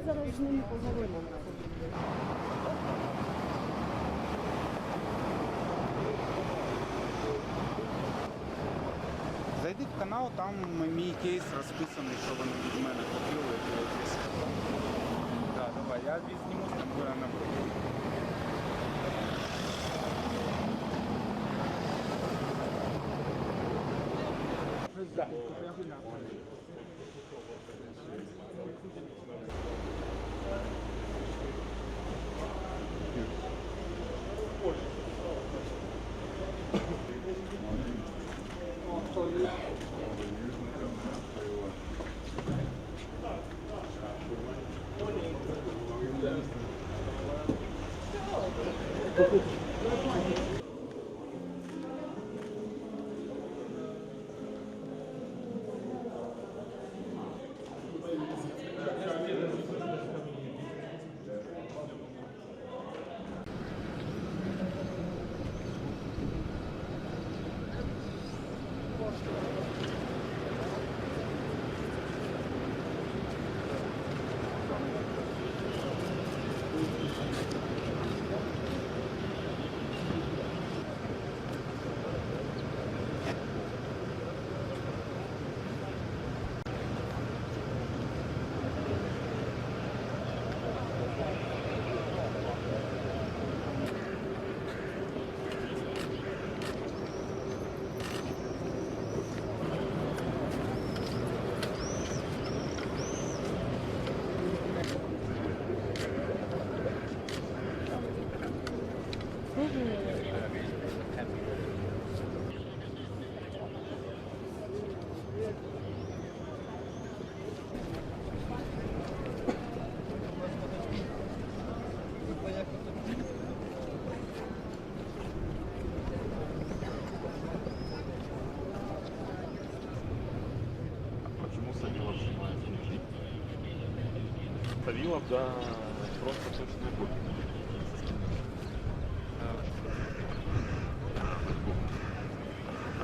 Я зараз з ним поговорю. Зайдіть в канал, там мій кейс розписаний, що вони від мене купили. Так, давай, я відзніму з тобою на проти. Почему Савилов снимает внутри? Савилов, да, просто точно будет.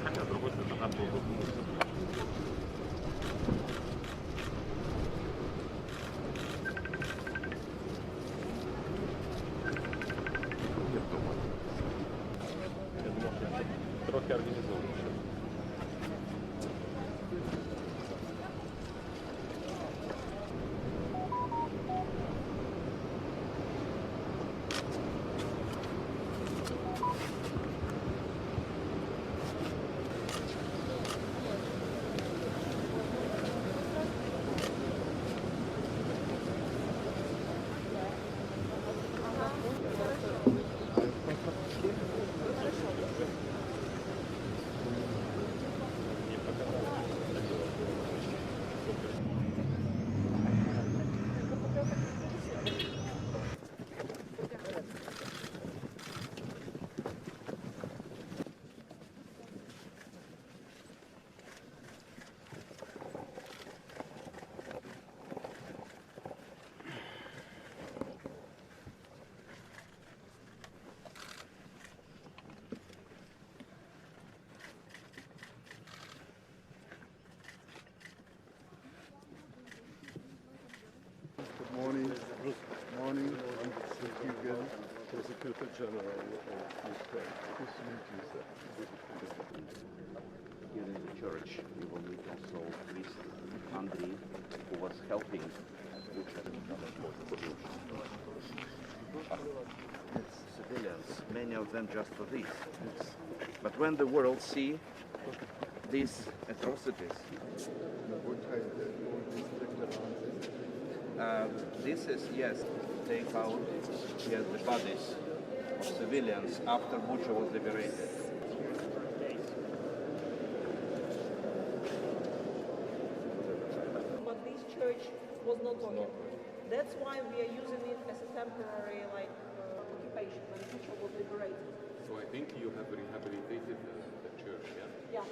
Хотя, с другой стороны, надо было бы я думаю. Я думал, что трохи организовано. Morning. Morning. Thank you again. Prosecutor General of Ukraine. Nice to meet you, sir. Here in the church, we will meet also priest Andriy, who was helping civilians, many of them just for this. But when the world see these atrocities, this is, yes, take out, yes, the bodies of civilians after Bucha was liberated. But this church was not occupied. That's why we are using it as a temporary occupation when Bucha was liberated. So I think you have rehabilitated the church, yeah? Yeah.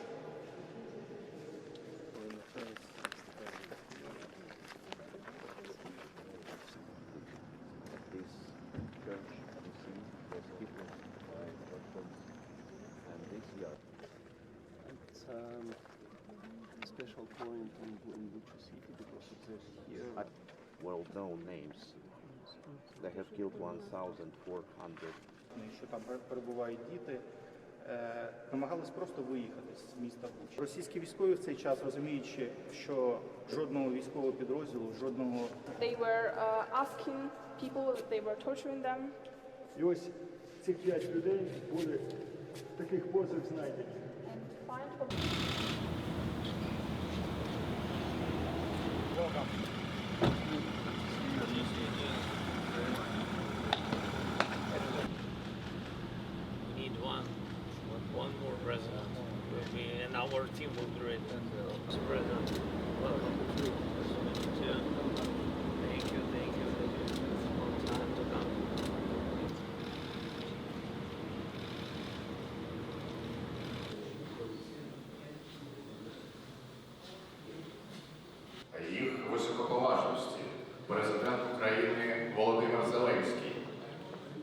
This church, you see, was hidden by platforms, and this yard. It's a special point in Bucha city because it is here. well-known names. They have killed 1,400. Що там перебувають діти, намагались просто виїхати з міста Буча. Російські військові в цей час, розуміючи, що жодного військового підрозділу, жодного They were asking people that they were torturing them. І ось цих 5 людей були в таких позах знайдені. We need one more president. And our team will do it. President, welcome. Too. Thank you. Long time to come. Їх високоповажності президент України Володимир Зеленський,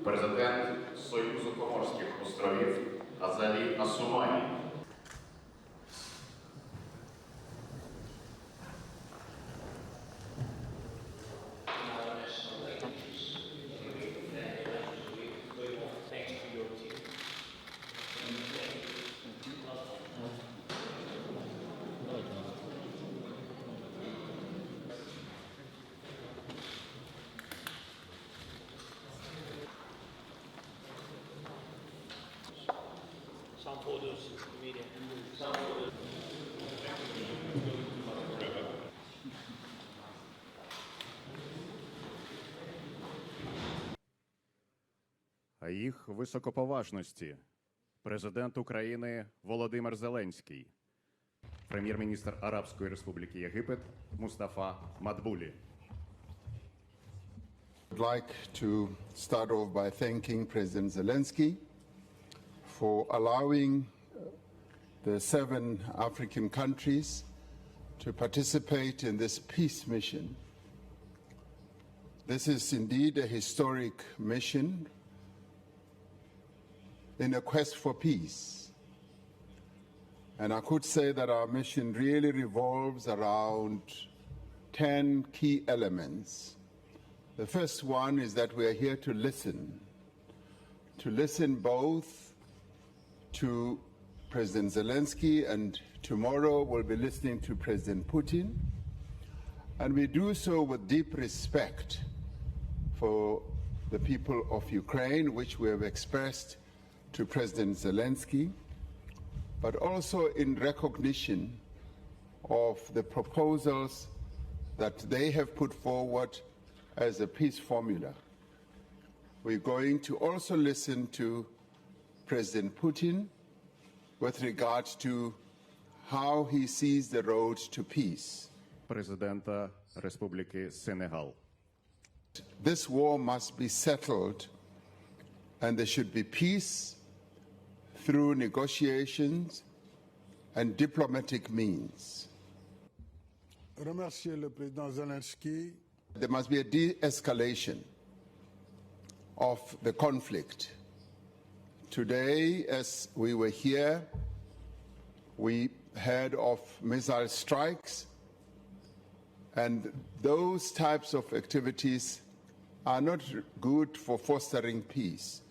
президент Союзу Коморських островів Азалі Асумані. Some photos, media. Some photos. А їх високоповажності президент України Володимир Зеленський, прем'єр-міністр Арабської Республіки Єгипет Мустафа Мадбулі. I'd like to start off by thanking President Zelensky for allowing the 7 African countries to participate in this peace mission. This is indeed a historic mission in a quest for peace. And I could say that our mission really revolves around 10 key elements. The first one is that we are here to listen both to President Zelensky, and tomorrow we'll be listening to President Putin. And we do so with deep respect for the people of Ukraine, which we have expressed to President Zelensky, but also in recognition of the proposals that they have put forward as a peace formula. We're going to also listen to President Putin with regard to how he sees the road to peace. Президента Республіки Сенегал. This war must be settled, and there should be peace through negotiations and diplomatic means. Remercier le président Zelensky. There must be a de-escalation of the conflict. Today, as we were here, we heard of missile strikes, and those types of activities are not good for fostering peace.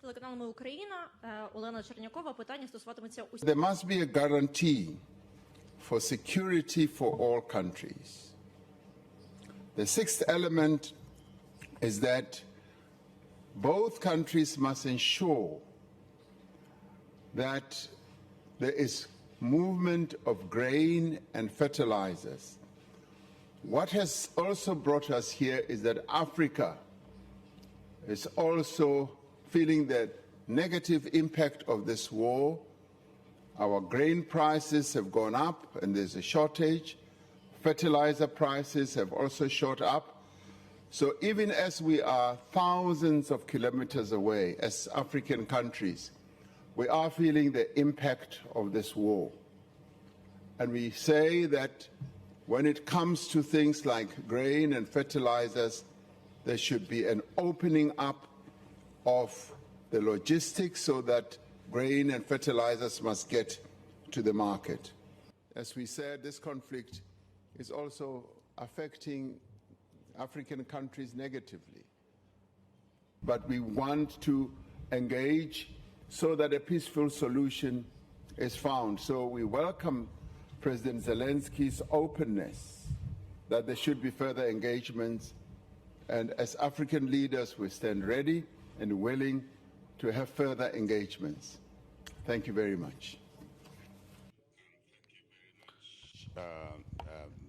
Телеканалами Україна, Олена Чернякова, питання стосуватиметься усіх. There must be a guarantee for security for all countries. The sixth element is that both countries must ensure that there is movement of grain and fertilizers. What has also brought us here is that Africa is also feeling the negative impact of this war. Our grain prices have gone up and there's a shortage. Fertilizer prices have also shot up. So even as we are thousands of kilometers away as African countries, we are feeling the impact of this war. And we say that when it comes to things like grain and fertilizers, there should be an opening up of the logistics so that grain and fertilizers must get to the market. As we said, this conflict is also affecting African countries negatively. But we want to engage so that a peaceful solution is found. So we welcome President Zelensky's openness that there should be further engagements. And as African leaders, we stand ready and willing to have further engagements. Thank you very much.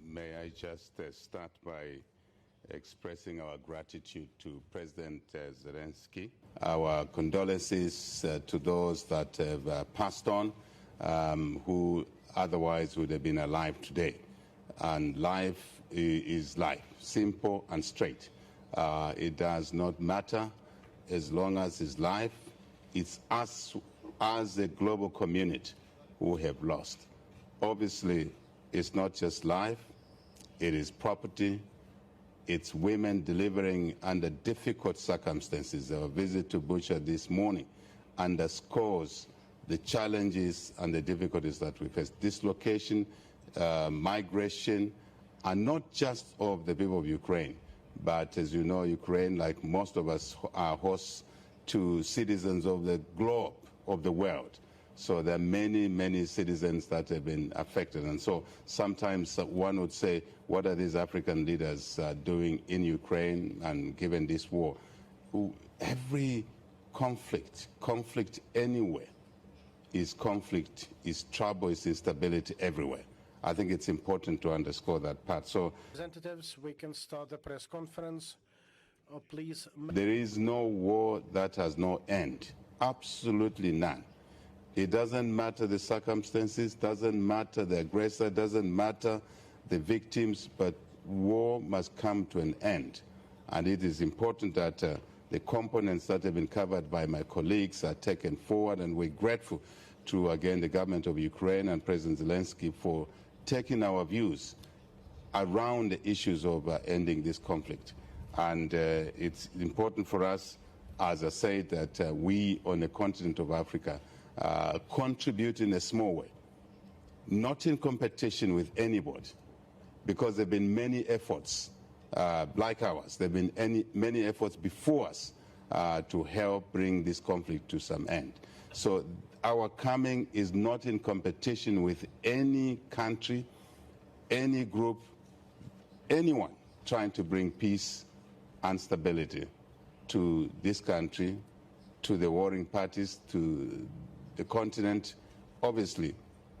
May I just start by expressing our gratitude to President Zelensky. Our condolences to those that have passed on, who otherwise would have been alive today. And life is life, simple and straight. It does not matter as long as it's life. It's us as a global community who have lost. Obviously, it's not just life, it is property, it's women delivering under difficult circumstances. Our visit to Bucha this morning underscores the challenges and the difficulties that we face. Dislocation, migration, and not just of the people of Ukraine, but as you know, Ukraine, like most of us, are hosts to citizens of the globe, of the world. So there are many, many citizens that have been affected. And so sometimes one would say, what are these African leaders doing in Ukraine and given this war? Every conflict anywhere is conflict, is trouble, is instability everywhere. I think it's important to underscore that part. So Representatives, we can start the press conference. Please. There is no war that has no end. Absolutely none. It doesn't matter the circumstances, doesn't matter the aggressor, doesn't matter the victims, but war must come to an end. And it is important that the components that have been covered by my colleagues are taken forward, and we're grateful to, again, the government of Ukraine and President Zelensky for taking our views around the issues of ending this conflict. And it's important for us, as I said, that we on the continent of Africa contribute in a small way, not in competition with anybody, because there have been many efforts like ours. There have been many efforts before us to help bring this conflict to some end. So our coming is not in competition with any country, any group, anyone trying to bring peace and stability to this country, to the warring parties, to the continent, obviously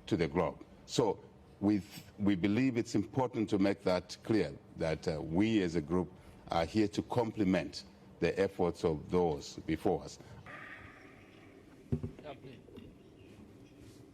to the globe. So we believe it's important to make that clear, that we as a group are here to complement the efforts of those before us.